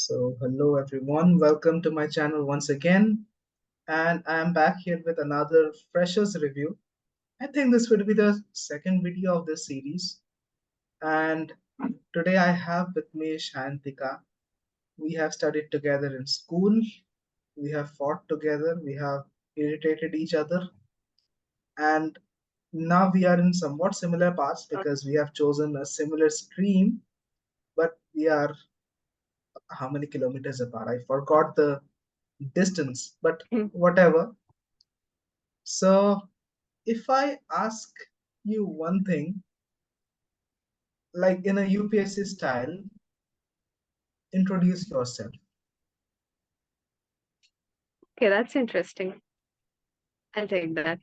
Hello everyone, welcome to my channel once again, and I am back here with another freshers review. I think this would be the second video of this series, and today I have with me Sayantika. We have studied together in school, we have fought together, we have irritated each other, and now we are in somewhat similar paths because we have chosen a similar stream, but we are how many kilometers apart? I forgot the distance, but whatever. So, if I ask you one thing, like in a UPSC style, introduce yourself. Okay, that's interesting. I'll take that.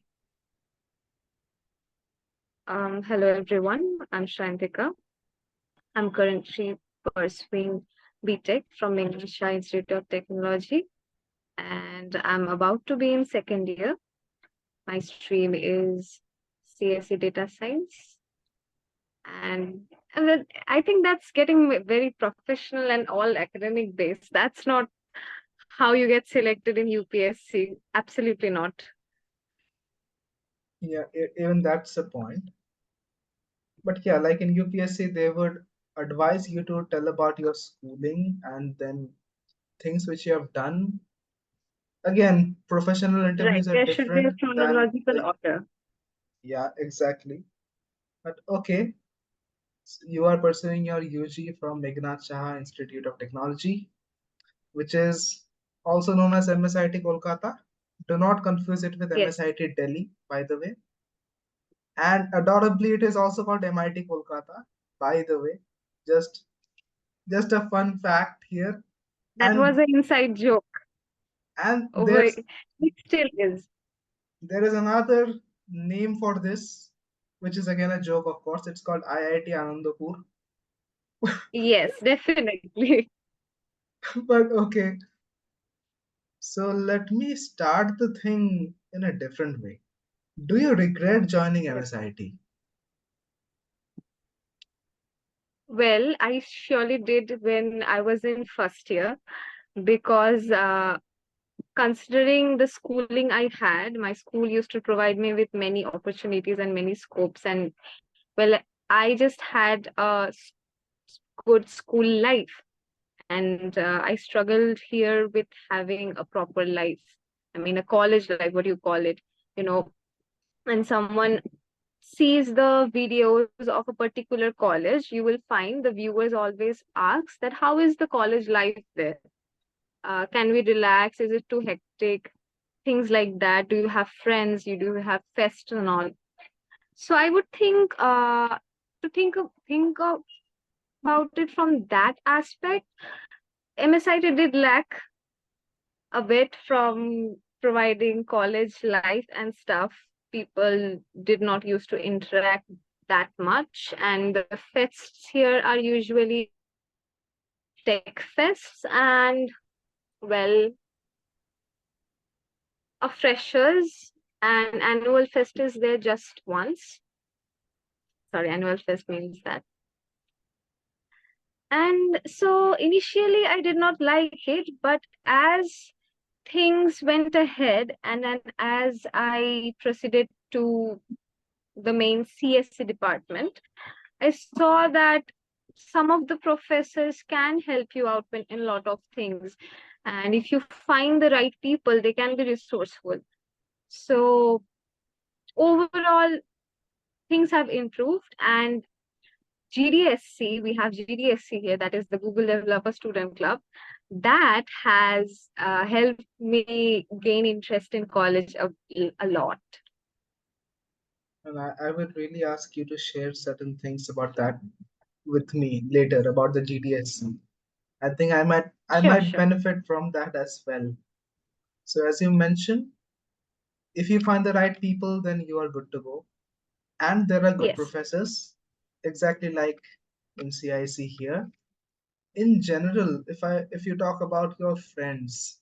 Hello everyone. I'm Sayantika. I'm currently pursuing B.Tech from Meghnad Saha Institute of Technology, and I'm about to be in second year. My stream is CSE Data Science, and I think that's getting very professional and all academic based. That's not how you get selected in UPSC. Absolutely not. Yeah, even that's the point. But yeah, like in UPSC, they would advise you to tell about your schooling and then things which you have done. Again, professional Right. interviews are There should be a different than chronological the, order. yeah, exactly. But okay, you are pursuing your UG from Meghnad Saha Institute of Technology, which is also known as MSIT Kolkata. Do not confuse it with Yes. MSIT Delhi, by the way. And adorably, it is also called MIT Kolkata, by the way. Just just a fun fact here. That was And an inside joke. and Over it still is. there is another name for this, which is again a joke, of course. It's called IIT Anandapur. Yes, definitely. But okay, so let me start the thing in a different way. Do you regret joining Yes. MSIT? Well, I surely did when I was in first year because considering the schooling I had, my school used to provide me with many opportunities and many scopes. And well, I just had a good school life. And I struggled here with having a proper life. I mean, a college life, what do you call it? You know, when someone sees the videos of a particular college, you will find the viewers always ask that how is the college life there? Can we relax? Is it too hectic? Things like that. Do you have friends? You do have fest and all. So I would think about it from that aspect. MSIT did lack a bit from providing college life and stuff. People did not used to interact that much, and the fests here are usually tech fests and well, a freshers and annual fest is there just once. Sorry, annual fest means that. And so initially I did not like it, but as things went ahead and then as I proceeded to the main CSE department, I saw that some of the professors can help you out in a lot of things. And if you find the right people, they can be resourceful. So overall, things have improved. And GDSC, we have GDSC here, that is the Google Developer Student Club. That has helped me gain interest in college a lot. And I would really ask you to share certain things about that with me later about the GDSC. I think I Sure, might sure. benefit from that as well. So as you mentioned, if you find the right people, then you are good to go. And there are good Yes. professors, exactly like in CIC here. In general, if you talk about your friends,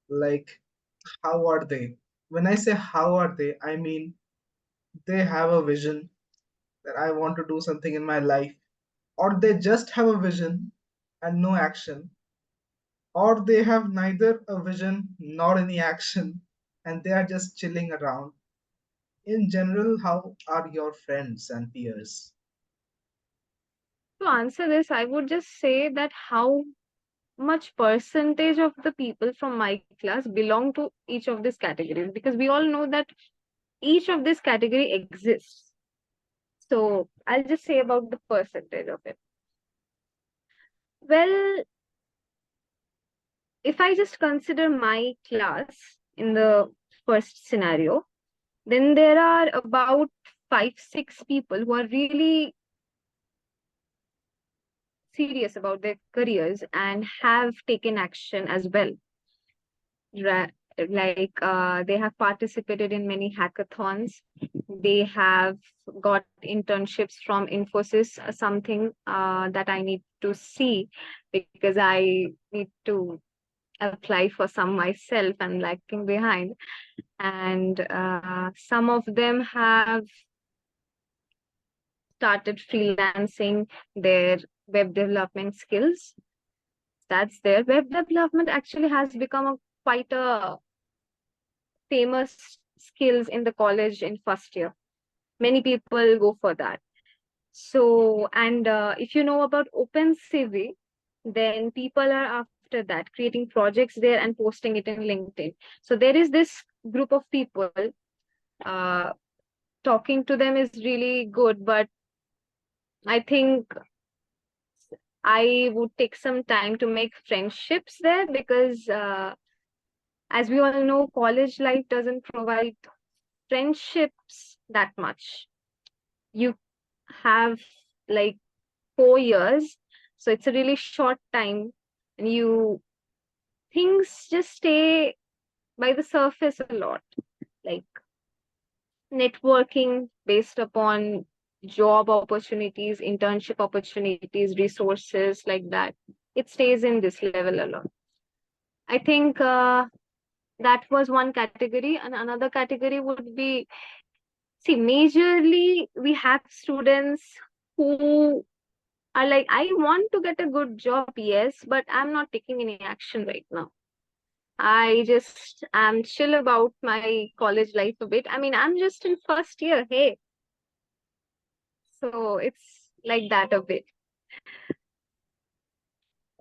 like how are they? When I say how are they, I mean they have a vision that I want to do something in my life, or they just have a vision and no action. or they have neither a vision nor any action, and they are just chilling around. In general, how are your friends and peers? To answer this, I would just say that how much percentage of the people from my class belong to each of these categories, because we all know that each of this category exists. So I'll just say about the percentage of it. Well, if I just consider my class in the first scenario, then there are about 5, 6 people who are really serious about their careers and have taken action as well. Ra- they have participated in many hackathons. They have got internships from Infosys, something that I need to see because I need to apply for some myself. I'm lagging behind. And some of them have started freelancing their web development skills. That's there. Web development actually has become a quite a famous skills in the college in first year. Many people go for that. So, and if you know about OpenCV, then people are after that creating projects there and posting it in LinkedIn. So there is this group of people. Uh, Talking to them is really good, but I think I would take some time to make friendships there because, as we all know, college life doesn't provide friendships that much. You have like 4 years, so it's a really short time, and you things just stay by the surface a lot, like networking based upon job opportunities, internship opportunities, resources like that. It stays in this level a lot. I think that was one category, and another category would be, see, majorly we have students who are like, I want to get a good job, yes, but I'm not taking any action right now. I just am chill about my college life a bit. I mean, I'm just in first year, hey. So it's like that a bit.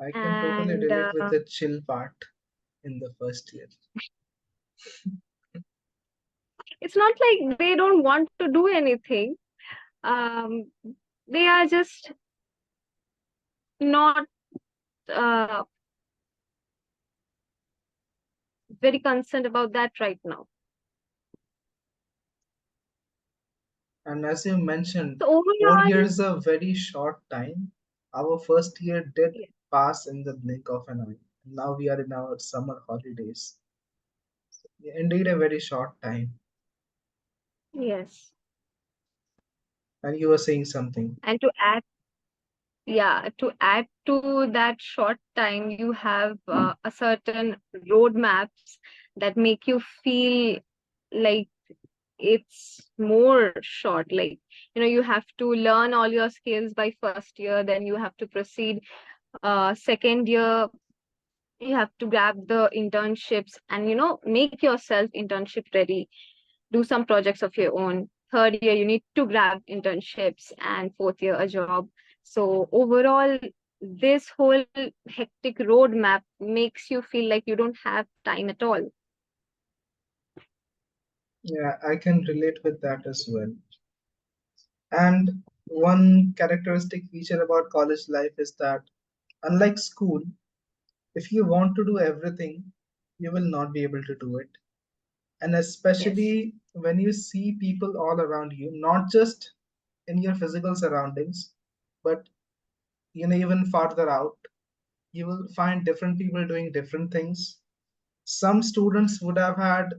I can totally And relate with the chill part in the first year. it's not like they don't want to do anything. Um, they are just not uh, very concerned about that right now. And as you mentioned, So 4 years overall, is a very short time. Our first year did yes, pass in the blink of an eye. Now we are in our summer holidays. Indeed, a very short time. yes. And you were saying something. And to add, yeah, to add to that short time, you have a certain roadmaps that make you feel like it's more short. Like, you have to learn all your skills by first year, then you have to proceed second year, you have to grab the internships and make yourself internship ready, do some projects of your own. Third year, you need to grab internships, and fourth year, a job. So, overall, this whole hectic roadmap makes you feel like you don't have time at all. Yeah, I can relate with that as well. And one characteristic feature about college life is that, unlike school, if you want to do everything, you will not be able to do it. And Yes, especially when you see people all around you, not just in your physical surroundings, but even farther out, you will find different people doing different things. Some students would have had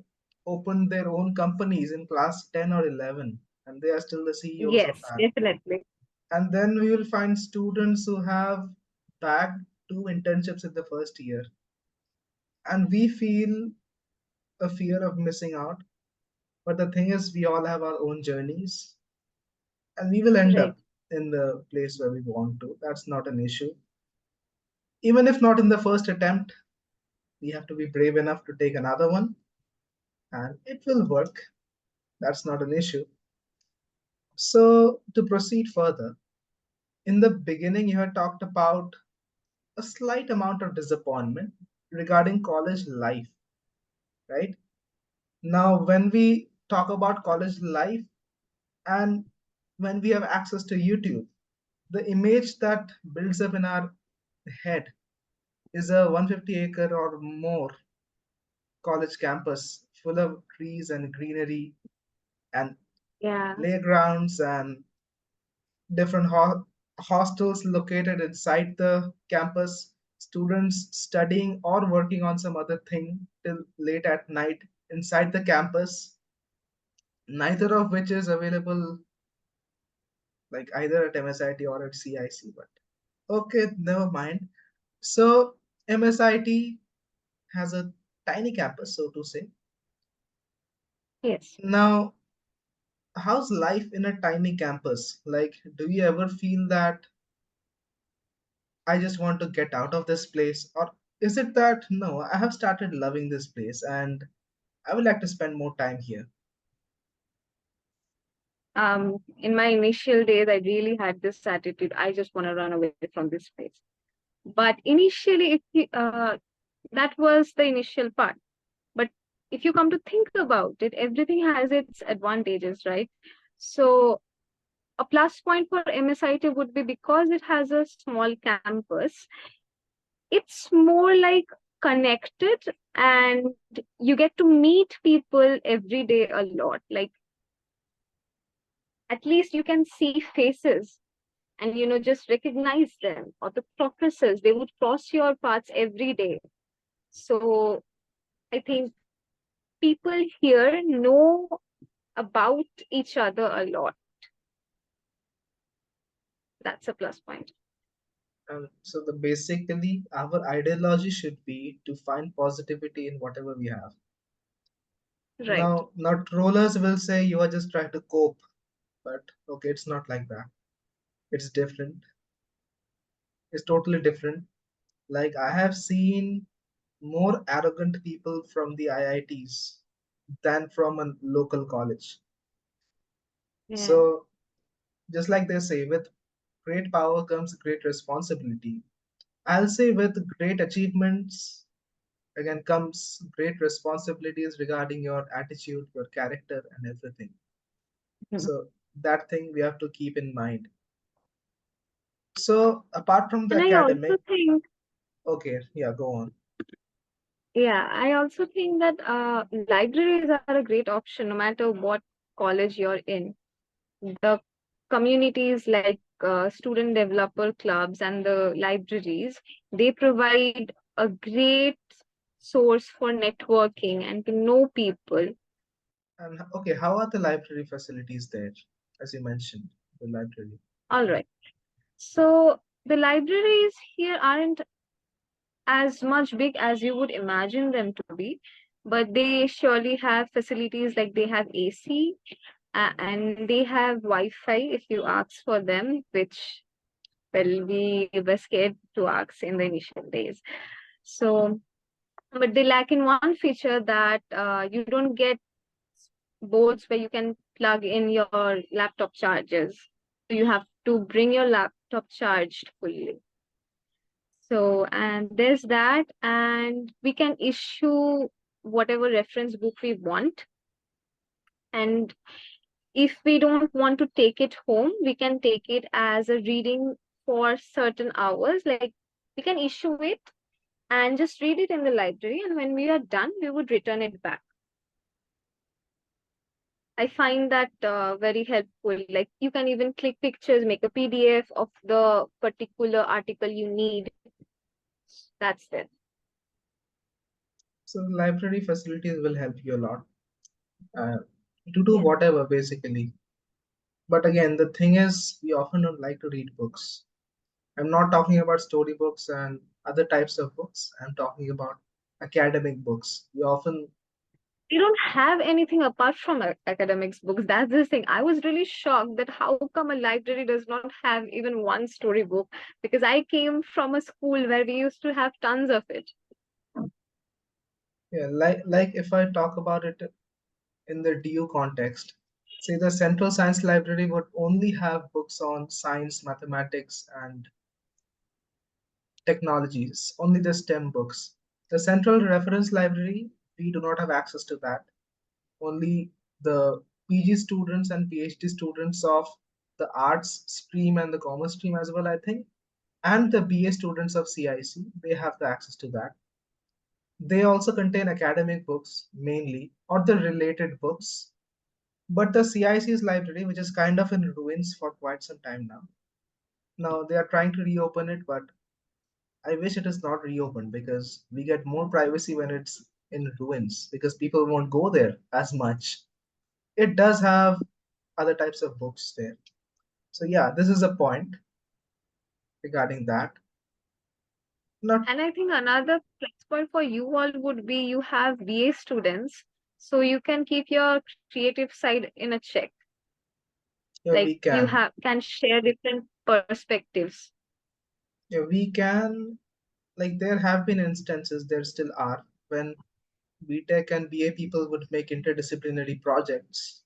opened their own companies in class 10 or 11, and they are still the CEOs of yes, that. definitely. And then we will find students who have bagged 2 internships in the first year, and we feel a fear of missing out. But the thing is, we all have our own journeys, and we will end Right. up in the place where we want to. That's not an issue. Even if not in the first attempt, We have to be brave enough to take another one, and it will work. That's not an issue. So, to proceed further, in the beginning, you had talked about a slight amount of disappointment regarding college life, right? Now, when we talk about college life and when we have access to YouTube, the image that builds up in our head is a 150-acre or more college campus full of trees and greenery and Yeah. playgrounds and different hostels located inside the campus, students studying or working on some other thing till late at night inside the campus, neither of which is available like either at MSIT or at CIC. But okay, never mind. So MSIT has a tiny campus, so to say. Yes. Now, how's life in a tiny campus? Like, do you ever feel that I just want to get out of this place? Or is it that no, I have started loving this place and I would like to spend more time here? In my initial days, I really had this attitude. I just want to run away from this place. But initially, that was the initial part. But if you come to think about it, everything has its advantages, right? So a plus point for MSIT would be because it has a small campus, it's more like connected, and you get to meet people every day a lot. Like at least you can see faces and just recognize them, or the professors, they would cross your paths every day. So I think people here know about each other a lot. That's a plus point. So the basically our ideology should be to find positivity in whatever we have. Right. Now, not rollers will say you are just trying to cope, but okay, it's not like that. It's different. It's totally different. Like I have seen more arrogant people from the IITs than from a local college. Yeah. So just like they say, with great power comes great responsibility. I'll say with great achievements again comes great responsibilities regarding your attitude, your character, and everything. Mhm. So that thing we have to keep in mind. So apart from the And I also academic, think, okay, yeah, go on. yeah, I also think that libraries are a great option no matter what college you're in. The communities like student developer clubs and the libraries, they provide a great source for networking and to know people. And okay, how are the library facilities there, as you mentioned, the library? All right. So the libraries here aren't as much big as you would imagine them to be, but they surely have facilities like they have AC, and they have Wi-Fi if you ask for them, which, well, we were scared to ask in the initial days. So, but they lack in one feature that you don't get boards where you can plug in your laptop chargers. So you have to bring your laptop charged fully. So, and there's that, and we can issue whatever reference book we want. And if we don't want to take it home, we can take it as a reading for certain hours. Like we can issue it and just read it in the library. And when we are done, we would return it back. I find that very helpful. Like you can even click pictures, make a PDF of the particular article you need. That's it. So the library facilities will help you a lot uh, to do Yeah. whatever basically. But again, the thing is, we often don't like to read books. I'm not talking about storybooks and other types of books. I'm talking about academic books. We often, We don't have anything apart from academics books. That's the thing. I was really shocked that how come a library does not have even one storybook, because I came from a school where we used to have tons of it. Yeah, like if I talk about it in the DU context, say the Central Science Library would only have books on science, mathematics, and technologies, only the STEM books. The Central Reference Library, we do not have access to that. Only the PG students and PhD students of the arts stream and the commerce stream as well, I think, and the BA students of CIC, they have the access to that. They also contain academic books mainly, or the related books. But the CIC's library, which is kind of in ruins for quite some time now, now they are trying to reopen it, but I wish it is not reopened because we get more privacy when it's in ruins because people won't go there as much. It does have other types of books there. So yeah, this is a point regarding that. Not And I think another plus point for you all would be you have BA students, so you can keep your creative side in a check. yeah, Like we you can. have can share different perspectives. Yeah, we can. Like there have been instances, there still are, when B.Tech and BA people would make interdisciplinary projects,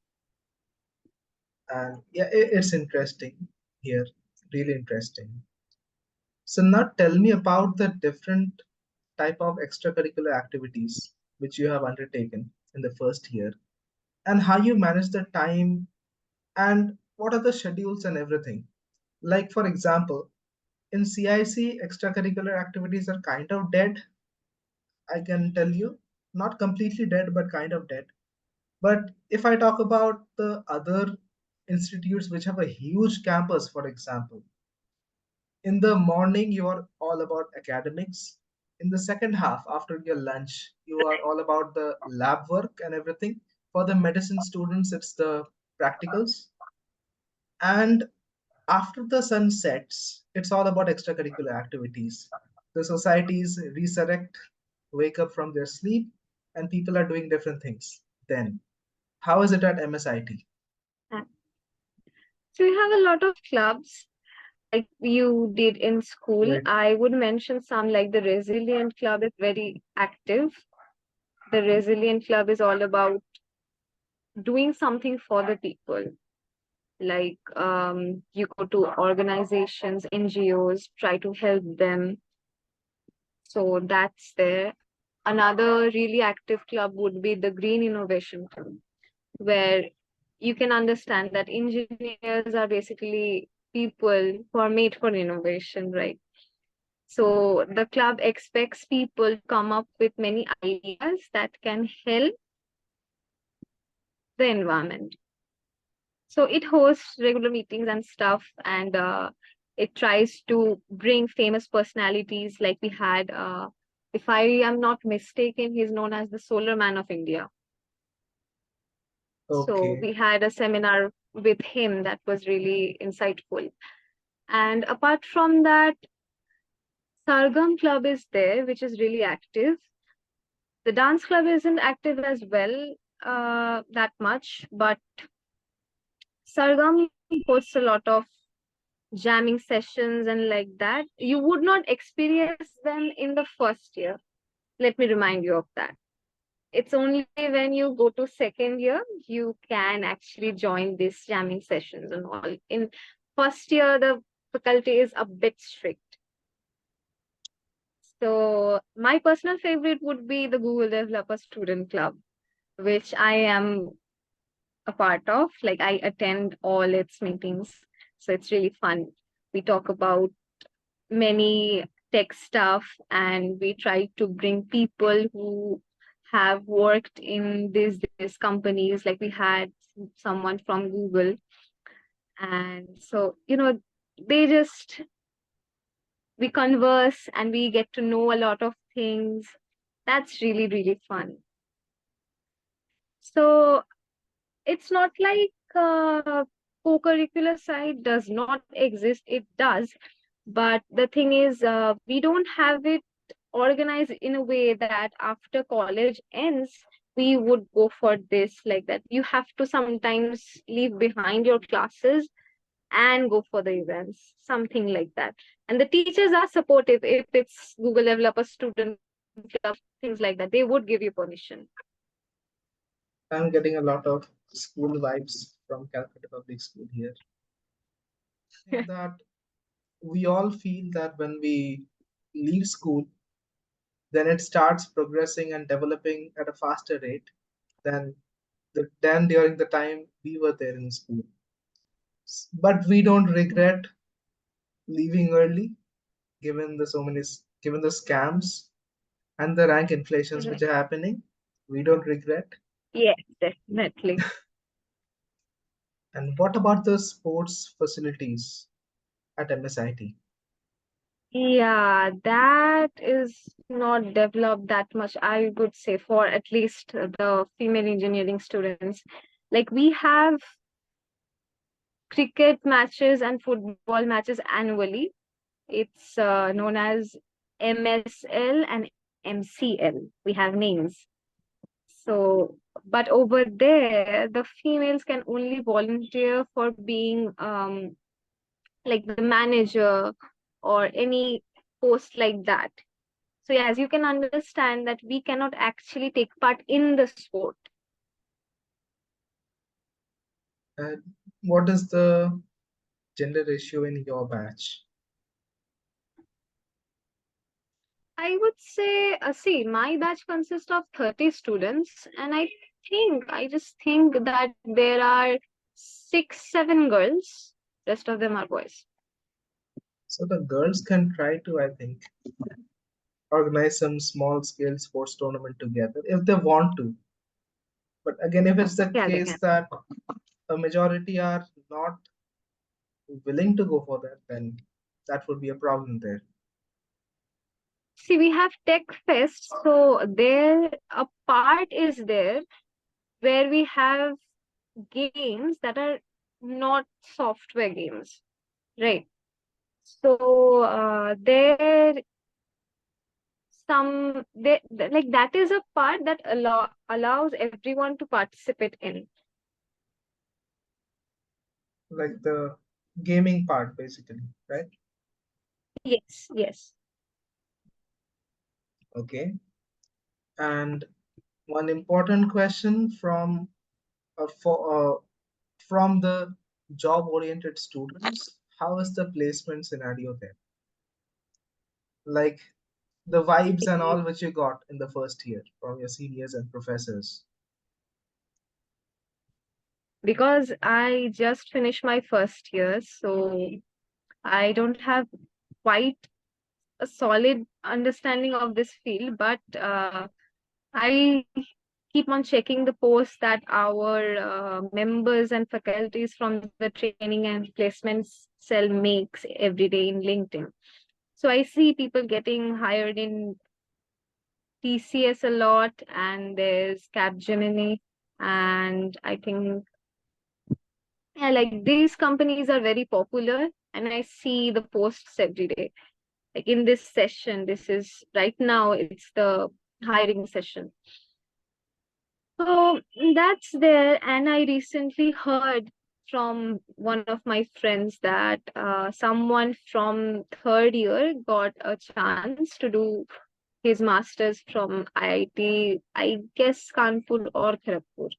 and yeah, it's interesting here, really interesting. So now tell me about the different type of extracurricular activities which you have undertaken in the first year and how you manage the time and what are the schedules and everything. Like for example, in CIC, extracurricular activities are kind of dead, I can tell you. Not completely dead, but kind of dead. But if I talk about the other institutes which have a huge campus, for example, in the morning you are all about academics. In the second half, after your lunch, you are all about the lab work and everything. For the medicine students, it's the practicals. And after the sun sets, it's all about extracurricular activities. The societies resurrect, wake up from their sleep, and people are doing different things. Then, how is it at MSIT? Uh, So you have a lot of clubs like you did in school. Right. I would mention some like the Resilient Club is very active. The Resilient Club is all about doing something for the people. Like you go to organizations, NGOs, try to help them. So that's there. Another really active club would be the Green Innovation Club, where you can understand that engineers are basically people who are made for innovation, right? So the club expects people to come up with many ideas that can help the environment. So it hosts regular meetings and stuff, and it tries to bring famous personalities like we had. If I am not mistaken, he's known as the Solar Man of India. So Okay. we had a seminar with him that was really insightful. And apart from that, Sargam Club is there, which is really active. The dance club isn't active as well, that much, but Sargam hosts a lot of jamming sessions and like that. You would not experience them in the first year. Let me remind you of that. It's only when you go to second year you can actually join these jamming sessions and all. In first year, the faculty is a bit strict. So my personal favorite would be the Google Developer Student Club, which I am a part of. Like I attend all its meetings. So it's really fun. We talk about many tech stuff and we try to bring people who have worked in these companies. Like we had someone from Google, and so they just we converse and we get to know a lot of things. That's really really fun. So it's not like co-curricular side does not exist, it does, but the thing is we don't have it organized in a way that after college ends we would go for this like that. You have to sometimes leave behind your classes and go for the events, something like that. And the teachers are supportive if it's Google Developer Student Club. clubs, things like that, they would give you permission. I'm getting a lot of school vibes from Calcutta Public School here. I think that we all feel that when we leave school, then it starts progressing and developing at a faster rate than than during the time we were there in school. But we don't regret leaving early, given the given the scams and the rank inflations which Right. are happening. We don't regret. Yes, definitely. And what about the sports facilities at MSIT? Yeah, that is not developed that much, I would say, for at least the female engineering students. Like we have cricket matches and football matches annually. It's known as MSL and MCL. We have names. So, but over there, the females can only volunteer for being like the manager or any post like that. So, yeah, as you can understand that we cannot actually take part in the sport. And what is the gender ratio in your batch? I would say, see, my batch consists of 30 students, and I just think that there are six, seven girls. Rest of them are boys. So the girls can try to, I think, organize some small scale sports tournament together if they want to. But again, if it's the Yeah, they case can. that a majority are not willing to go for that, then that would be a problem there. See, we have Tech Fest, so there a part is there where we have games that are not software games, right? So there like that is a part that allows everyone to participate in. Like the gaming part, basically, right? Yes, yes. Okay. And one important question from the job-oriented students: how is the placement scenario there? Like the vibes and all which you got in the first year from your seniors and professors. Because I just finished my first year, so I don't have quite a solid understanding of this field, but I keep on checking the posts that our members and faculties from the training and placements cell makes every day in LinkedIn. So I see people getting hired in TCS a lot, and there's Capgemini, and I think yeah, like these companies are very popular, and I see the posts every day. Like in this session, this is right now, it's the hiring session. So that's there. And I recently heard from one of my friends that someone from third year got a chance to do his master's from IIT, I guess Kanpur or Kharagpur.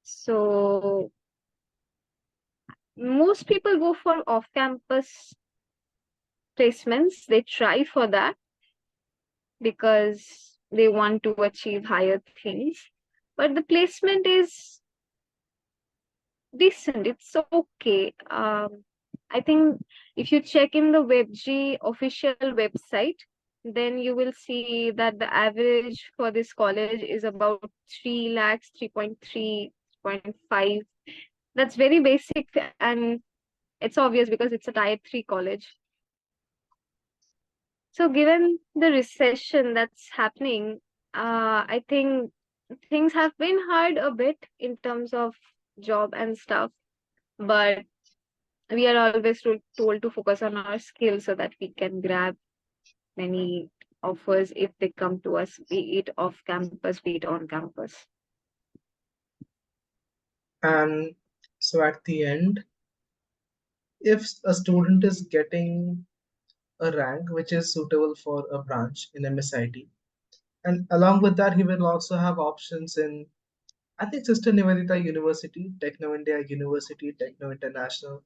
So most people go for off campus placements, they try for that because they want to achieve higher things. But the placement is decent. It's okay. I think if you check in the WebG official website, then you will see that the average for this college is about 3 lakhs, 3.3, 3.5. That's very basic, and it's obvious because it's a tier 3 college. So given the recession that's happening, I think things have been hard a bit in terms of job and stuff, but we are always told to focus on our skills so that we can grab many offers if they come to us, be it off campus, be it on campus. And so at the end, if a student is getting a rank which is suitable for a branch in MSIT. And along with that, he will also have options in, I think, Sister Nivedita University, Techno India University, Techno International.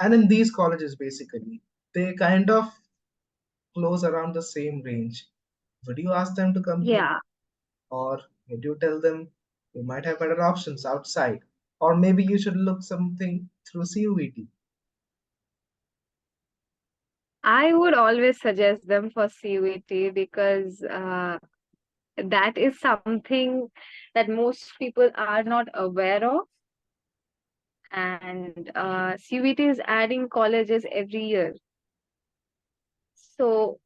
And in these colleges, basically, they kind of close around the same range. Would you ask them to come here? Yeah, Or would you tell them you might have better options outside? Or maybe you should look something through CUET. I would always suggest them for CUET because that is something that most people are not aware of. And CUET is adding colleges every year. So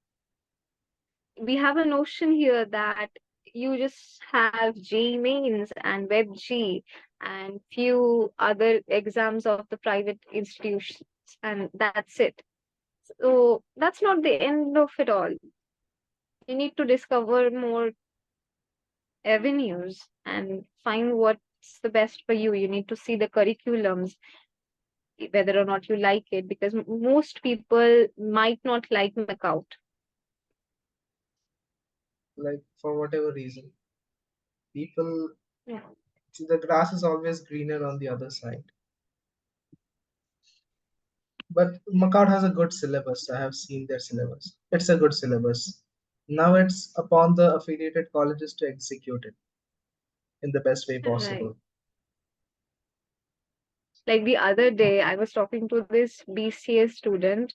we have a notion here that you just have J mains and WebG and few other exams of the private institutions, and that's it. So that's not the end of it all. You need to discover more avenues and find what's the best for you. You need to see the curriculums, whether or not you like it, because most people might not like McOut. Like, for whatever reason, people, Yeah. the grass is always greener on the other side. But Macau has a good syllabus. I have seen their syllabus. It's a good syllabus. Now it's upon the affiliated colleges to execute it in the best way Right. possible. Like the other day, I was talking to this BCA student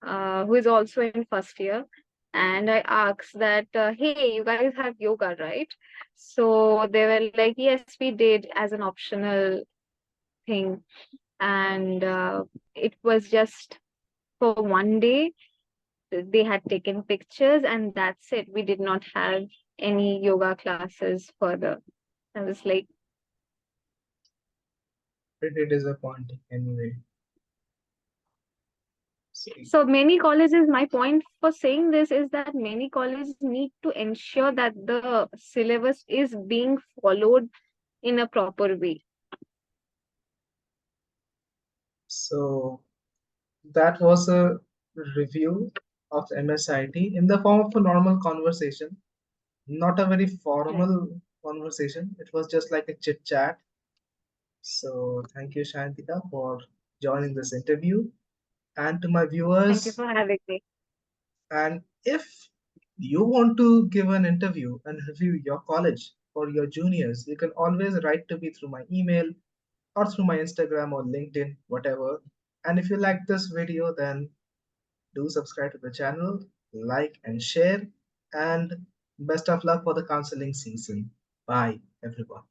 who is also in first year, and I asked that, hey, you guys have yoga, right? So they were like, yes, we did as an optional thing, and it was just for one day. They had taken pictures, and that's it. We did not have any yoga classes further. I was like, Pretty disappointing anyway. See, so many colleges, my point for saying this is that many colleges need to ensure that the syllabus is being followed in a proper way. so that was a review of MSIT in the form of a normal conversation, not a very Right. formal conversation. It was just like a chit chat. So thank you, Shantika, for joining this interview. And to my Thank you viewers, for having me. and if you want to give an interview and review your college for your juniors, you can always write to me through my email or through my Instagram or LinkedIn, whatever. And if you like this video, then do subscribe to the channel, like and share, and best of luck for the counseling season. Bye, everyone.